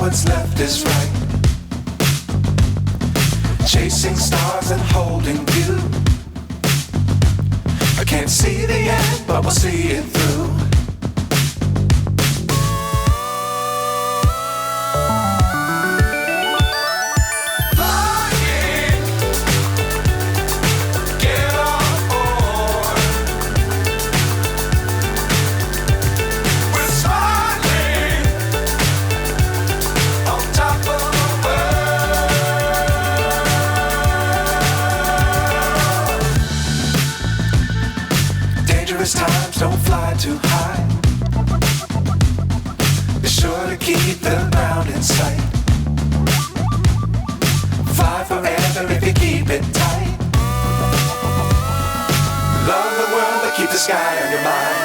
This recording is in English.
what's left is right. Chasing stars and holding you. I can't see the end, but we'll see it through. Times don't fly too high. Be sure to keep the ground in sight. Fly forever if you keep it tight. Love the world but keep the sky on your mind.